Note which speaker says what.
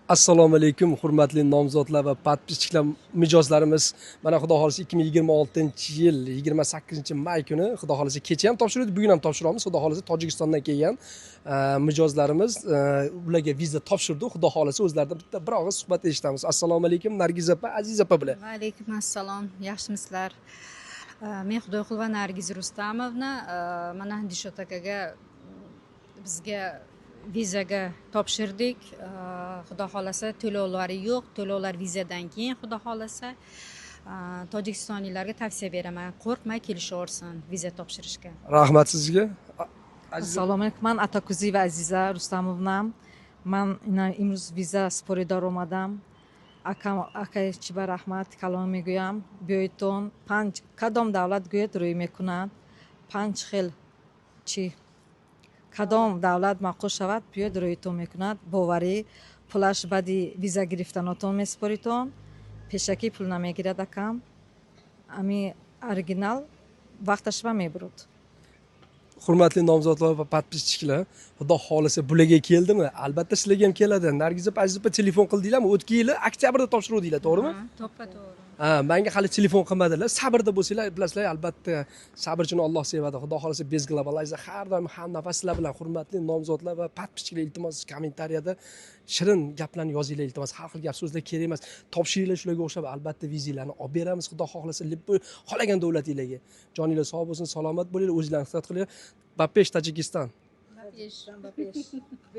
Speaker 1: Assalomu alaykum, hurmatli nomzodlar va podpischilar, mijozlarimiz. Mana xudo xolisa 2026-yil 28-may kuni xudo xolisa kecha ham topshirdik, bugun ham topshiramiz. Xudo xolisa Tojikistondan kelgan mijozlarimiz ularga viza topshirdi. Xudo xolisa o'zlaridan bitta bir og'iz suhbat eshitamiz. Assalomu alaykum, Nargiz opa, Aziz opa bilan.
Speaker 2: Va alaykum assalom, yaxshimisizlar? Men Xudoyqulova Nargiz Rustamovna, mana Dishot akaga bizga vizaga topshirdik. Xudo xolasa to'lovlari yo'q, to'lovlar vizadan keyin xudo xolasa tojikistonliklarga tavsiya beraman, qo'rqmay kelishaversin viza topshirishga.
Speaker 1: Rahmat sizga.
Speaker 3: Assalomu alaykum, man Atakuziyeva Aziza Rustamovnam. Man imroz viza sporidor omadam. Aka chiba rahmat kalom megӯям. Биёедтон панҷ кадом давлат гӯяд рӯй мекунад, панҷ хел чи кадом давлат мақул шавад биёед рӯйтон мекунад. Боварӣ пулаш баъди виза гирифтанотон меспоритон, пешакӣ пул намегирад акам. Ами оригинал вақташ ба мебурад.
Speaker 1: Hurmatli nomzodlar va podpischilar, xudo xolisa bularga keldimi? Albatta sizlarga ham keladi. Nargiz opa, Aziz opa telefon qildinglarmi? O'tgan yili oktyabrda topshiruvdinglar, to'g'rimi?
Speaker 2: To'ppa-to'g'ri.
Speaker 1: Menga hali telefon qilmadilar. Sabrda bo'lsanglar, bilasizlar, albatta sabrchini Alloh sevadi. Xudo xolisa Bez Globalizer har doim ham nafas sizlar bilan. Hurmatli nomzodlar va podpischilar, iltimos kommentariyada shirin gaplarni yozinglar, iltimos. Har xil gap so'zlar kerak emas. Topshiringlar shularga o'xshab, albatta vizalarni olib beramiz. Xudo xolisa xolagan davlatinglarga. Joninglar sog' bo'lsin, salomat bo'linglar, o'zinglarni ehtiyot qilinglar. Bapesh Tojikiston.
Speaker 2: Bapesh.